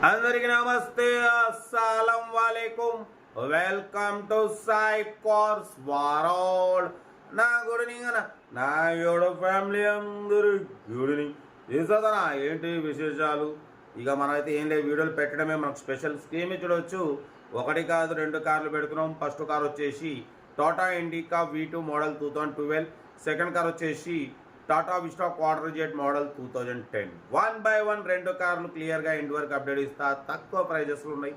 అందరికీ నమస్తే, అస్సలం వాలేకుమ్. Welcome to Sai cars world. నా గుడ్ ఈవినింగ్ అన్న, నా యోడు ఫ్యామిలీ అందరూ గుడ్ ఈవినింగ్. చేస్తుందనా ఏంటి విశేషాలు? ఇక మనమైతే ఏం లేదు, వీడియోలు పెట్టడమే మనకు స్పెషల్. స్కీమ్ చూడవచ్చు, ఒకటి కాదు రెండు కార్లు పెడుతున్నాం. ఫస్ట్ కార్ వచ్చేసి Tata Indica V2 model 2012. Second car వచ్చేసి Tata Vista Quadrajet model 2010. 1/1 రెండు కార్లు క్లియర్గా ఎండ్ వరకు అప్డేట్ ఇస్తా. తక్కువ ప్రైజెస్లు ఉన్నాయి.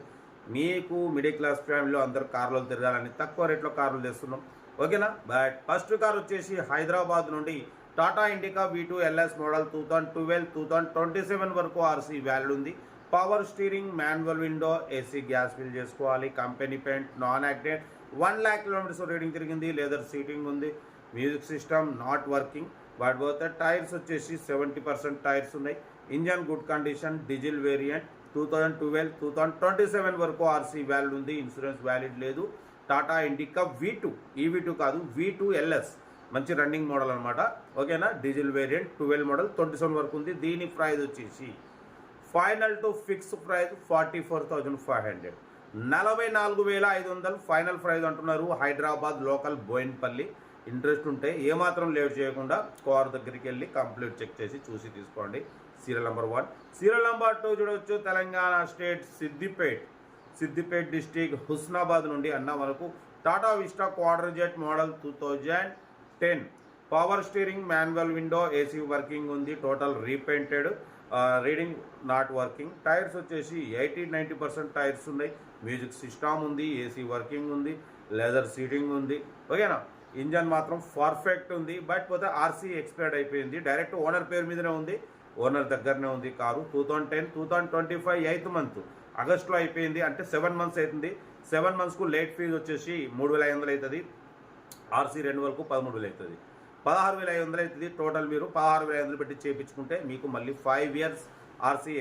మీకు మిడిల్ క్లాస్ ఫ్యామిలీలో అందరు కార్లు తిరగాలని తక్కువ రేట్లో కార్లు తెస్తున్నాం, ఓకేనా? బట్ ఫస్ట్ కార్ వచ్చేసి హైదరాబాద్ నుండి Tata Indica V2 LS model 2012, 2027 వరకు ఆర్సీ వ్యాలిడ్ ఉంది. Power steering, manual window, AC gas fill చేసుకోవాలి. కంపెనీ పెయింట్, నాన్ యాక్టెడ్. 1 lakh కిలోమీటర్స్ రీడింగ్ తిరిగింది. లెదర్ సీటింగ్ ఉంది. Music system not working. వాటి పోతే టైర్స్ వచ్చేసి 70% టైర్స్ ఉన్నాయి. Engine good condition. Diesel variant. 2012, 2027 వరకు ఆర్సీ వ్యాలిడ్ ఉంది. ఇన్సూరెన్స్ వ్యాలిడ్ లేదు. టాటా ఇండికా V2, EV2 కాదు, V2 LS మంచి రన్నింగ్ మోడల్ అనమాట, ఓకేనా? డీజిల్ వేరియంట్ 12 మోడల్ 27 వరకు ఉంది. దీని ప్రైస్ వచ్చేసి final to fix price 44,500, 44,500 final price అంటున్నారు. హైదరాబాద్ లోకల్ బోయిన్పల్లి. ఇంట్రెస్ట్ ఉంటే ఏమాత్రం లేట్ చేయకుండా కార్ దగ్గరికి వెళ్ళి కంప్లీట్ చెక్ చేసి చూసి తీసుకోండి. Serial number 1. సీరియల్ నెంబర్ 2 చూడవచ్చు, తెలంగాణ స్టేట్ సిద్దిపేట్ డిస్టిక్ హుస్నాబాద్ నుండి అన్న వరకు Tata Vista Quadrajet model 2010. Power steering, manual window, AC working ఉంది. Total repainted. Reading not working. Tyres వచ్చేసి 80-90% టైర్స్ ఉన్నాయి. మ్యూజిక్ సిస్టమ్ ఉంది. ఏసీ వర్కింగ్ ఉంది. లెదర్ సీటింగ్ ఉంది, ఓకేనా? ఇంజన్ మాత్రం పర్ఫెక్ట్ ఉంది. బట్ పోతే ఆర్సీ ఎక్స్పైర్డ్ అయిపోయింది. డైరెక్ట్ ఓనర్ పేరు మీదనే ఉంది, ఓనర్ దగ్గరనే ఉంది కారు. 2010, 2025 8th month ఆగస్టులో అయిపోయింది. అంటే 7 months అవుతుంది. 7 monthsకు లేట్ ఫీజు వచ్చేసి 3,500 అవుతుంది. ఆర్సీ రెన్యువల్కు 13,000 అవుతుంది. 16,500 అవుతుంది. టోటల్ మీరు 16,500 పెట్టి చేయించుకుంటే మీకు మళ్ళీ 5 years ఆర్సీ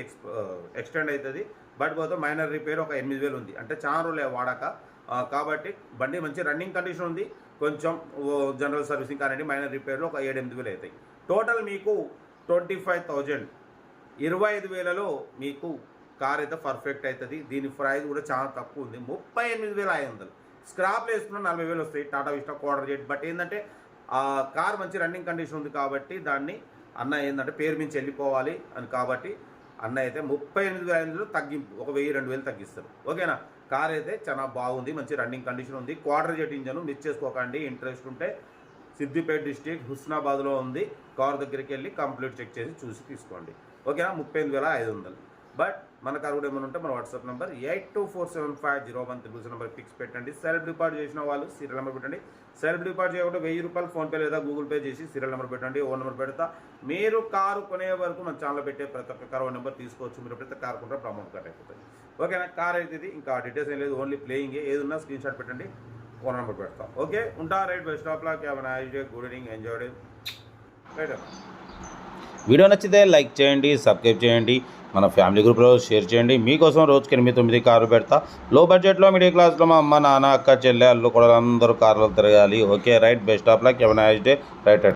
ఎక్స్టెండ్ అవుతుంది. బట్ పోతే మైనర్ రిపేర్ ఒక 8,000 ఉంది. అంటే చాలా రోజులే వాడాక, కాబట్టి బండి మంచి రన్నింగ్ కండిషన్ ఉంది. కొంచెం జనరల్ సర్వీసింగ్ కానివ్వండి, మైనర్ రిపేర్లో ఒక 7-8,000 అవుతాయి. టోటల్ మీకు 25,000, 25,000లో మీకు కార్ అయితే పర్ఫెక్ట్ అవుతుంది. దీని ప్రైస్ కూడా చాలా తక్కువ ఉంది, 38,500. స్క్రాప్లు వేసుకున్న 40,000 వస్తాయి Tata Vista quarter jet. But ఏంటంటే ఆ కార్ మంచి రన్నింగ్ కండిషన్ ఉంది కాబట్టి దాన్ని అన్న ఏంటంటే పేరు మించి వెళ్ళిపోవాలి అని, కాబట్టి అన్న అయితే 38,500 తగ్గింపు, ఒక 1,000-2,000 తగ్గిస్తారు, ఓకేనా? కార్ అయితే చాలా బాగుంది, మంచి రన్నింగ్ కండిషన్ ఉంది. క్వార్టర్ జెట్ ఇంజన్ మిస్ చేసుకోకండి. ఇంట్రెస్ట్ ఉంటే సిద్దిపేట డిస్టిక్ హుస్నాబాద్లో ఉంది. కార్ దగ్గరికి వెళ్ళి కంప్లీట్ చెక్ చేసి చూసి తీసుకోండి, ఓకేనా? 38,500. బట్ మన కార్ కూడా ఏమైనా ఉంటే మన వాట్సాప్ నెంబర్ 82475013 నెంబర్ ఫిక్స్ పెట్టండి. సెల్ఫ్ డిపాజిట్ చేసిన వాళ్ళు సీరియల్ నెంబర్ పెట్టండి. సెల్ఫ్ డిపాజిట్ చేయకుండా 1,000 రూపాయలు ఫోన్పే లేదా గూగుల్ పే చేసి సీరియల్ నెంబర్ పెట్టండి. ఓన్ నెంబర్ పెడతా. మీరు కారు కొనే వరకు మన ఛానల్ పెట్టే ప్రతి ఒక్క కార్ ఓన్ నెంబర్ తీసుకోవచ్చు. మీరు ఎప్పుడైతే కార్ కొంటారో అమౌంట్ కట్ అయిపోతుంది, ఓకేనా? కార్ అయితే ఇది, ఇంకా డీటెయిల్స్ ఏం లేదు, ఓన్లీ ప్లేయింగ్. ఏది ఉన్నా స్క్రీన్ షాట్ పెట్టండి, ఓన్ నెంబర్ పెడతా. ఓకే, ఉంటా. Right, best of luck. Have a nice day. Good evening. Enjoy day. Right. Video నచ్చితే లైక్ చేయండి, సబ్స్క్రైబ్ చేయండి, మన ఫ్యామిలీ గ్రూప్లో షేర్ చేయండి. మీకోసం రోజుకి 8-9 కార్లు పెడతా. లో బడ్జెట్లో మిడిల్ క్లాస్లో మా అమ్మ, నాన్న, అక్క, చెల్లె, అల్లు కూడా అందరూ కార్లు తిరగాలి. Okay, right, best of luck. Have a nice day. Right.